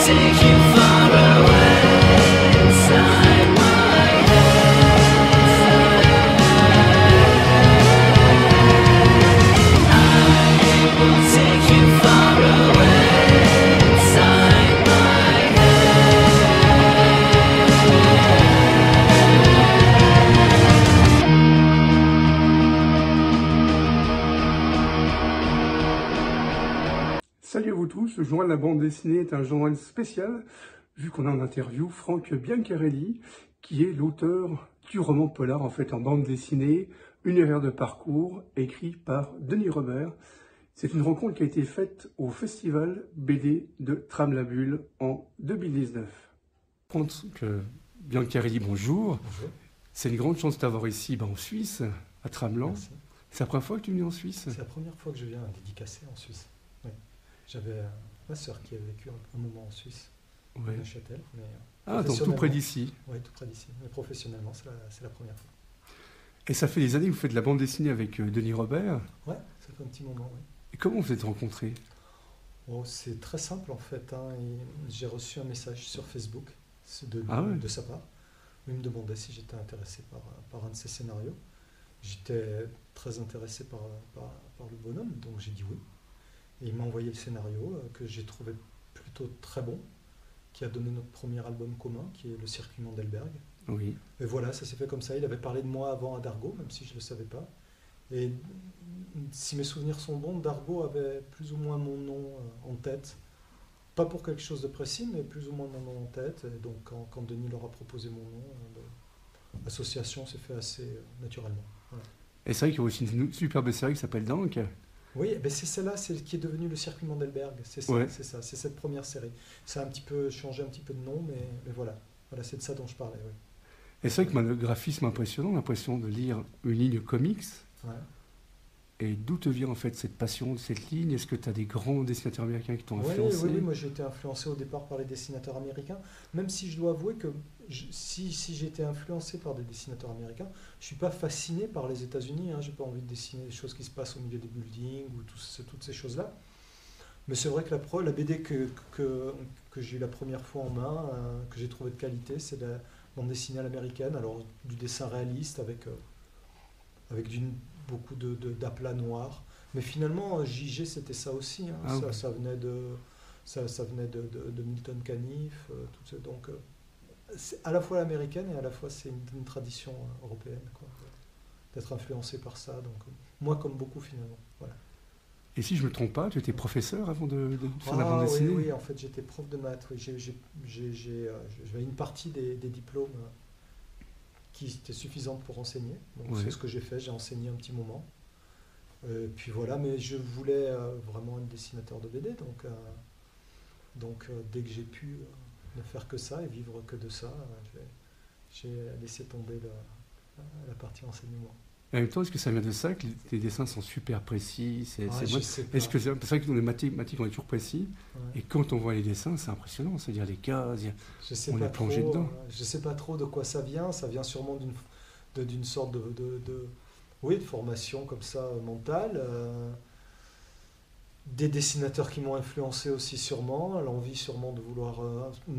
take you far away inside my head. I will take you far away inside my Salut à vous tous, le journal de la bande dessinée est un journal spécial, vu qu'on a en interview Franck Biancarelli, qui est l'auteur du roman polar en fait en bande dessinée, Univers de parcours, écrit par Denis Robert. C'est une rencontre qui a été faite au festival BD de Tram-la-Bulle en 2019. Franck Biancarelli, bonjour. Bonjour. C'est une grande chance de t'avoir ici en Suisse, à Tramelan. Merci. C'est la première fois que tu es venu en Suisse? C'est la première fois que je viens dédicacer en Suisse. Oui. J'avais ma sœur qui a vécu un moment en Suisse, Ouais. à Neuchâtel. Mais, Ah, donc tout près d'ici. Oui, tout près d'ici. Mais professionnellement, c'est la première fois. Et ça fait des années que vous faites de la bande dessinée avec Denis Robert. Ouais, ça fait un petit moment, oui. Et comment vous êtes rencontrés? Oh, c'est très simple en fait. J'ai reçu un message sur Facebook de sa part. Il me demandait si j'étais intéressé par un de ses scénarios. J'étais très intéressé par le bonhomme, donc j'ai dit oui. Et il m'a envoyé le scénario que j'ai trouvé plutôt très bon, qui a donné notre premier album commun, qui est Le Circuit Mandelberg. Oui. Et voilà, ça s'est fait comme ça. Il avait parlé de moi avant à Dargaud, même si je ne le savais pas. Et si mes souvenirs sont bons, Dargaud avait plus ou moins mon nom en tête. Pas pour quelque chose de précis, mais plus ou moins mon nom en tête. Et donc quand Denis leur a proposé mon nom, l'association s'est fait assez naturellement. Voilà. Et c'est vrai qu'il y a aussi une superbe série qui s'appelle Dank. Oui, ben c'est celle-là, c'est qui est devenue le Circuit Mandelberg. C'est ça, Ouais. c'est ça, c'est cette première série. Ça a un petit peu changé un petit peu de nom, mais voilà. Voilà, c'est de ça dont je parlais. Oui. Et c'est vrai que le graphisme impressionnant, l'impression de lire une ligne comics. Ouais. Et d'où te vient en fait cette passion de cette ligne? Est-ce que tu as des grands dessinateurs américains qui t'ont influencé? Oui, moi j'ai été influencé au départ par les dessinateurs américains, même si je dois avouer que si j'ai été influencé par des dessinateurs américains, je ne suis pas fasciné par les États-Unis, hein, je n'ai pas envie de dessiner des choses qui se passent au milieu des buildings ou toutes ces choses-là. Mais c'est vrai que la BD que j'ai eu la première fois en main, que j'ai trouvé de qualité, c'est la bande dessinée à l'américaine, alors du dessin réaliste avec beaucoup d'aplats noirs. Mais finalement, JG, c'était ça aussi. Hein. Ah, oui. Ça venait de Milton Caniff. Tout ça. Donc, c'est à la fois l'américaine et à la fois c'est une tradition européenne, quoi, d'être influencé par ça. Donc, moi, comme beaucoup, finalement. Voilà. Et si je ne me trompe pas, tu étais professeur avant de faire la bande dessinée? Oui, en fait, j'étais prof de maths. Oui. J'avais une partie des diplômes qui étaient suffisantes pour enseigner. Donc, Ouais. c'est ce que j'ai fait. J'ai enseigné un petit moment. Puis voilà, mais je voulais vraiment être dessinateur de BD, donc dès que j'ai pu ne faire que ça et vivre que de ça, j'ai laissé tomber la partie enseignement. Et en même temps, est-ce que ça vient de ça que tes dessins sont super précis? Je sais pas. Est-ce que c'est vrai que dans les mathématiques, on est toujours précis? Ouais. Et quand on voit les dessins, c'est impressionnant. C'est-à-dire les cases, Je sais on pas est plongé trop, dedans. Je sais pas trop de quoi ça vient. Ça vient sûrement d'une sorte de formation comme ça mentale. Des dessinateurs qui m'ont influencé aussi sûrement, l'envie sûrement de vouloir,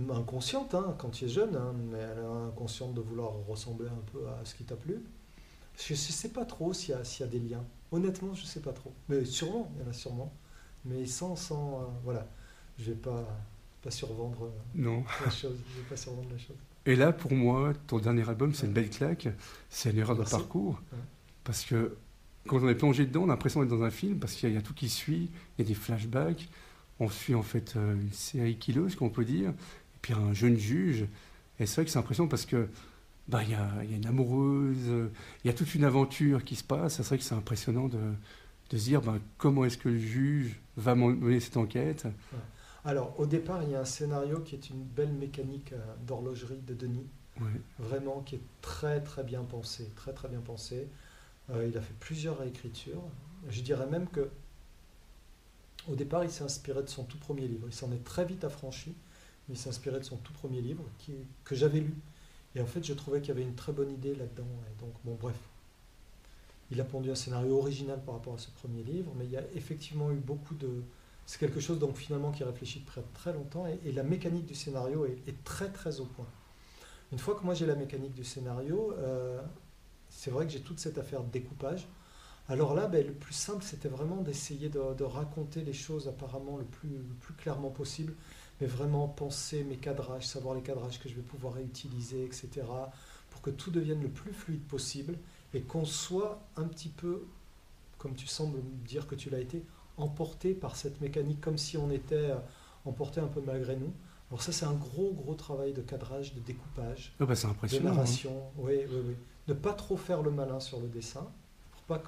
inconsciente quand tu es jeune, mais inconsciente de vouloir ressembler un peu à ce qui t'a plu. Je ne sais pas trop s'il y a des liens. Honnêtement, je ne sais pas trop. Mais sûrement, il y en a sûrement. Mais voilà, je ne vais pas survendre Non. la chose. Je vais pas survendre la chose. Et là, pour moi, ton dernier album, c'est une belle claque. C'est une erreur de Merci. parcours. Ouais. Parce que quand on est plongé dedans, on a l'impression d'être dans un film, parce qu'il y a tout qui suit, il y a des flashbacks. On suit en fait une série killeuse, qu'on peut dire, et puis un jeune juge. Et c'est vrai que c'est impressionnant parce que il y a une amoureuse, il y a toute une aventure qui se passe. C'est vrai que c'est impressionnant de se dire comment est-ce que le juge va mener cette enquête. Ouais. Alors, au départ, il y a un scénario qui est une belle mécanique d'horlogerie de Denis, Ouais. vraiment qui est très très bien pensé, très très bien pensé. Il a fait plusieurs réécritures. Je dirais même que au départ, il s'est inspiré de son tout premier livre. Il s'en est très vite affranchi, mais il s'est inspiré de son tout premier livre que j'avais lu. Et en fait, je trouvais qu'il y avait une très bonne idée là-dedans. Et donc, bon, bref. Il a pondu un scénario original par rapport à ce premier livre, mais il y a effectivement eu beaucoup c'est quelque chose donc finalement qui réfléchit depuis très longtemps et la mécanique du scénario est très très au point. Une fois que moi j'ai la mécanique du scénario, c'est vrai que j'ai toute cette affaire de découpage. Alors là, le plus simple, c'était vraiment d'essayer de raconter les choses apparemment le plus clairement possible, mais vraiment penser mes cadrages, savoir les cadrages que je vais pouvoir réutiliser, etc., pour que tout devienne le plus fluide possible et qu'on soit un petit peu, comme tu sembles me dire que tu l'as été, emporté par cette mécanique, comme si on était emporté un peu malgré nous. Alors ça, c'est un gros travail de cadrage, de découpage, C'est de impressionnant. Hein. narration. Oui. Ne pas trop faire le malin sur le dessin, pour pas que-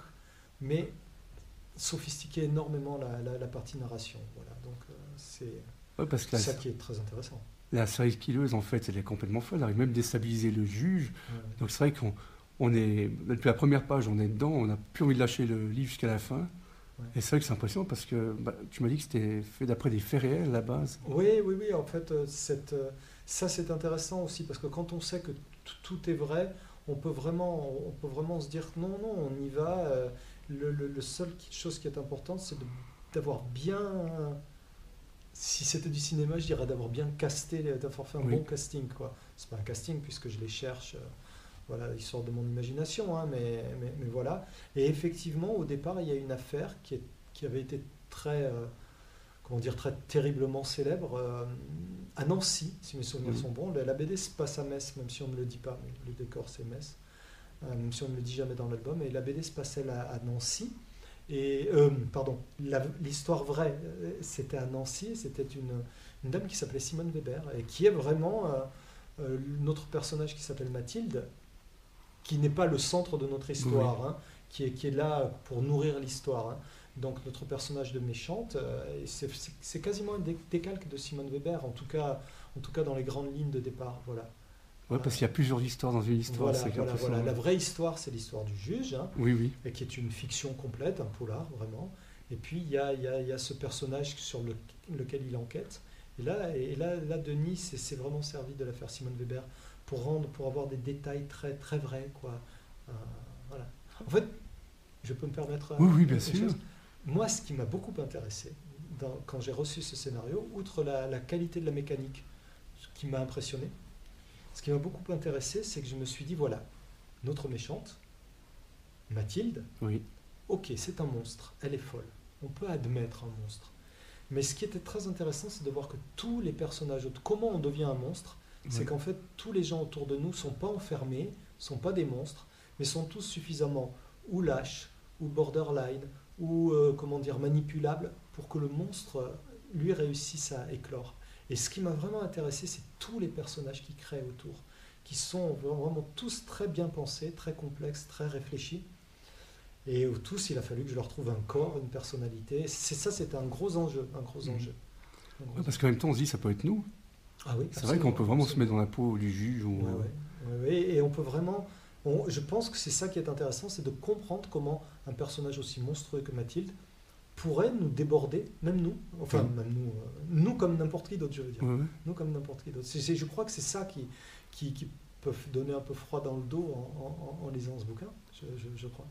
mais sophistiquer énormément la partie narration. Voilà, donc c'est Ouais, parce que ça qui est très intéressant. la série killeuse, en fait, elle est complètement folle. Elle arrive même à déstabiliser le juge. Ouais. Donc c'est vrai qu'on est, depuis la première page, on est dedans, on n'a plus envie de lâcher le livre jusqu'à la fin. Ouais. Et c'est vrai que c'est impressionnant parce que tu m'as dit que c'était fait d'après des faits réels à la base. Oui, en fait, ça c'est intéressant aussi parce que quand on sait que tout est vrai, on peut vraiment se dire non, on y va. Le seul chose qui est importante, c'est d'avoir bien, si c'était du cinéma, je dirais d'avoir bien casté, d'avoir fait un Oui. bon casting, quoi. C'est pas un casting puisque je les cherche, voilà, ils sortent de mon imagination, hein, mais voilà. Et effectivement, au départ, il y a une affaire qui avait été très, comment dire, très terriblement célèbre à Nancy, si mes souvenirs sont bons. La BD se passe à Metz, même si on ne le dit pas, mais le décor c'est Metz, même si on ne le dit jamais dans l'album. Et la BD se passait à Nancy. Et, pardon, l'histoire vraie, c'était à Nancy, c'était une dame qui s'appelait Simone Weber, et qui est vraiment notre personnage qui s'appelle Mathilde, qui n'est pas le centre de notre histoire, Oui. hein, qui est là pour nourrir l'histoire. Hein. Donc notre personnage de méchante, c'est quasiment un décalque de Simone Weber, en tout cas dans les grandes lignes de départ. Voilà. Ouais, parce qu'il y a plusieurs histoires dans une histoire. Voilà, c'est impressionnant. voilà. La vraie histoire, c'est l'histoire du juge, hein, Oui. et qui est une fiction complète, un polar vraiment. Et puis il y a ce personnage sur lequel il enquête. Et là Denis s'est vraiment servi de l'affaire Simone Weber pour avoir des détails très très vrais, quoi. Voilà. En fait, je peux me permettre Oui, bien une sûr. chose. Moi, ce qui m'a beaucoup intéressé quand j'ai reçu ce scénario, outre la qualité de la mécanique, ce qui m'a impressionné, ce qui m'a beaucoup intéressé, c'est que je me suis dit, voilà, notre méchante, Mathilde, Oui. ok, c'est un monstre, elle est folle, on peut admettre un monstre. Mais ce qui était très intéressant, c'est de voir que tous les personnages, comment on devient un monstre, c'est Ouais. qu'en fait, tous les gens autour de nous ne sont pas enfermés, ne sont pas des monstres, mais sont tous suffisamment ou lâches, ou borderline, ou comment dire, manipulables, pour que le monstre, lui, réussisse à éclore. Et ce qui m'a vraiment intéressé, c'est tous les personnages qui créent autour, qui sont vraiment tous très bien pensés, très complexes, très réfléchis. Et tous, il a fallu que je leur trouve un corps, une personnalité. C'était un gros enjeu, un gros enjeu. Un gros Ouais, parce qu'en même temps, on se dit ça peut être nous. Ah oui, C'est vrai qu'on peut absolument, vraiment se mettre absolument. dans la peau du juge. Ou... Ouais. Et on peut vraiment. Je pense que c'est ça qui est intéressant, c'est de comprendre comment un personnage aussi monstrueux que Mathilde pourrait nous déborder, même nous, enfin Ouais. même nous comme n'importe qui d'autre, je veux dire, Ouais. nous comme n'importe qui d'autre. Je crois que c'est ça qui peut donner un peu froid dans le dos en lisant ce bouquin, je crois.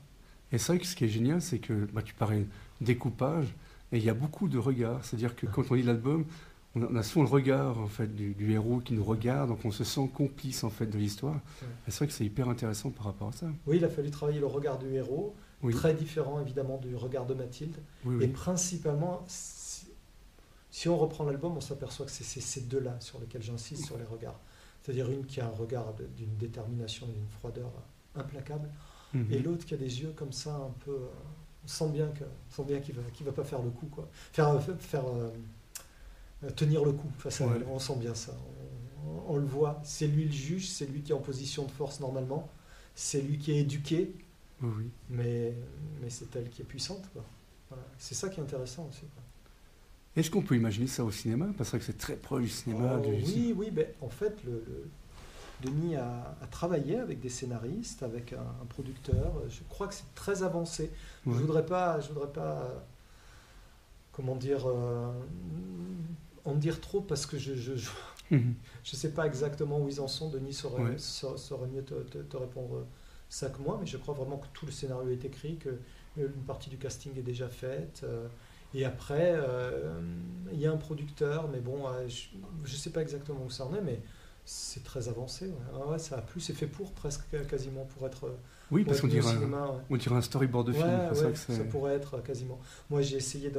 Et c'est vrai que ce qui est génial, c'est que tu parlais découpage, et il y a beaucoup de regards. C'est-à-dire que quand on lit l'album, on a souvent le regard en fait, du héros qui nous regarde, donc on se sent complice en fait, de l'histoire. Ouais. Et c'est vrai que c'est hyper intéressant par rapport à ça. Oui, il a fallu travailler le regard du héros, Oui, très différent évidemment du regard de Mathilde. oui, Et oui. principalement, si on reprend l'album, on s'aperçoit que c'est ces deux-là sur lesquels j'insiste sur les regards. C'est-à-dire une qui a un regard d'une détermination et d'une froideur implacable, Mhm. et l'autre qui a des yeux comme ça un peu. On sent bien qu'il va pas faire le coup, quoi. Tenir le coup face à Ouais. elle. On sent bien ça. On le voit. C'est lui le juge, c'est lui qui est en position de force normalement, c'est lui qui est éduqué, Oui, oui. mais c'est elle qui est puissante, quoi. Voilà. C'est ça qui est intéressant aussi, quoi. Est-ce qu'on peut imaginer ça au cinéma? Parce que c'est très proche du cinéma. Oui, ben, en fait, Denis a travaillé avec des scénaristes, avec un producteur. Je crois que c'est très avancé. Ouais. Je voudrais pas, comment dire, en dire trop parce que je Mhm. sais pas exactement où ils en sont. Denis saurait Ouais. mieux te répondre ça que moi, mais je crois vraiment que tout le scénario est écrit, que une partie du casting est déjà faite. Et après, il y a un producteur, mais bon, je ne sais pas exactement où ça en est, mais c'est très avancé. Ouais. Ah ouais, ça a plu, c'est fait pour presque quasiment pour être, Oui, pour parce être qu'on mis au dirait, cinéma. Ouais. on dirait un storyboard de film. Ouais, C'est vrai ouais, que ça c'est... pourrait être quasiment. Moi, j'ai essayé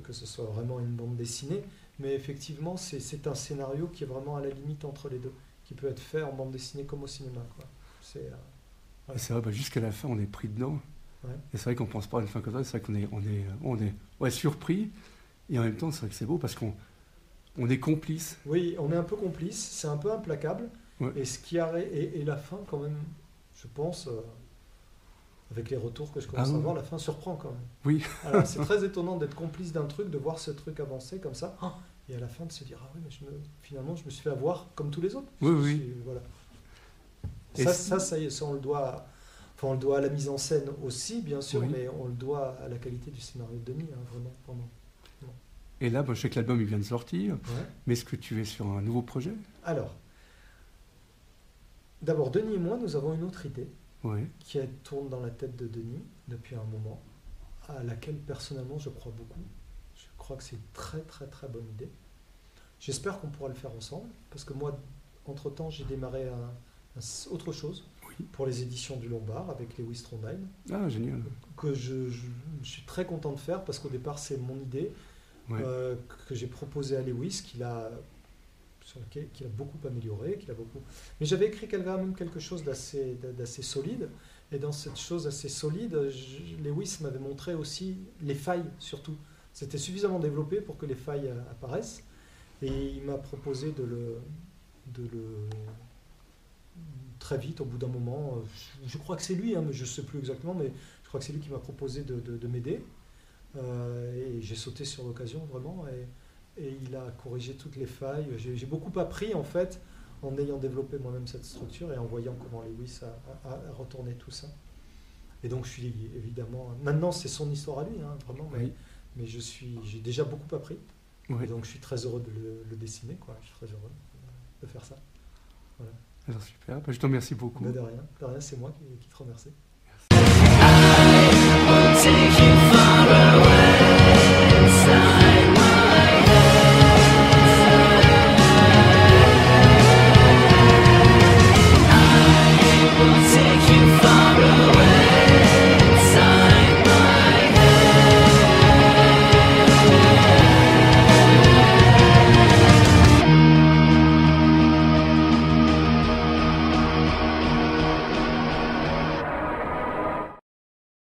que ce soit vraiment une bande dessinée, mais effectivement, c'est un scénario qui est vraiment à la limite entre les deux, qui peut être fait en bande dessinée comme au cinéma, quoi. C'est, Et c'est vrai, bah, jusqu'à la fin, on est pris dedans. ouais. Et c'est vrai qu'on pense pas à une fin comme ça. C'est vrai qu'on est ouais, surpris. Et en même temps, c'est vrai que c'est beau parce qu'on est complice. Oui, on est un peu complice, c'est un peu implacable, Ouais. et ce qui arrive, et la fin, quand même, je pense, avec les retours que je commence Ah à oui. avoir, la fin surprend quand même. Oui. Alors, c'est très étonnant d'être complice d'un truc, de voir ce truc avancer comme ça, et à la fin de se dire, ah oui, mais finalement, je me suis fait avoir comme tous les autres. Oui, oui. Voilà. Et Ça y est, ça, on le doit. Enfin, on le doit à la mise en scène aussi, bien sûr, Oui. mais on le doit à la qualité du scénario de Denis, hein, vraiment. Vraiment. Et là, bah, je sais que l'album il vient de sortir. Ouais. Mais est-ce que tu es sur un nouveau projet? Alors, d'abord, Denis et moi, nous avons une autre idée Oui. qui tourne dans la tête de Denis depuis un moment, à laquelle personnellement je crois beaucoup. Je crois que c'est une très très très bonne idée. J'espère qu'on pourra le faire ensemble, parce que moi, entre-temps, j'ai démarré autre chose Oui. pour les éditions du Lombard avec Lewis Trondheim, Ah, génial. que je suis très content de faire, parce qu'au départ, c'est mon idée, Ouais. que j'ai proposée à Lewis, qu'il a beaucoup amélioré, Mais j'avais écrit quand même quelque chose d'assez solide, et dans cette chose assez solide, Lewis m'avait montré aussi les failles, surtout. C'était suffisamment développé pour que les failles apparaissent, et il m'a proposé de le très vite, au bout d'un moment, je crois que c'est lui, hein, mais je ne sais plus exactement, mais je crois que c'est lui qui m'a proposé de m'aider. Et j'ai sauté sur l'occasion vraiment, et il a corrigé toutes les failles. J'ai beaucoup appris en fait en ayant développé moi-même cette structure et en voyant comment Lewis a retourné tout ça. Et donc je suis évidemment... Maintenant c'est son histoire à lui, hein, vraiment, Oui. mais j'ai déjà beaucoup appris. Ouais. Et donc je suis très heureux de le dessiner, quoi. Je suis très heureux de faire ça. Voilà. Alors, super. Bah, je te remercie beaucoup. Mais de rien, c'est moi qui te remercie. Take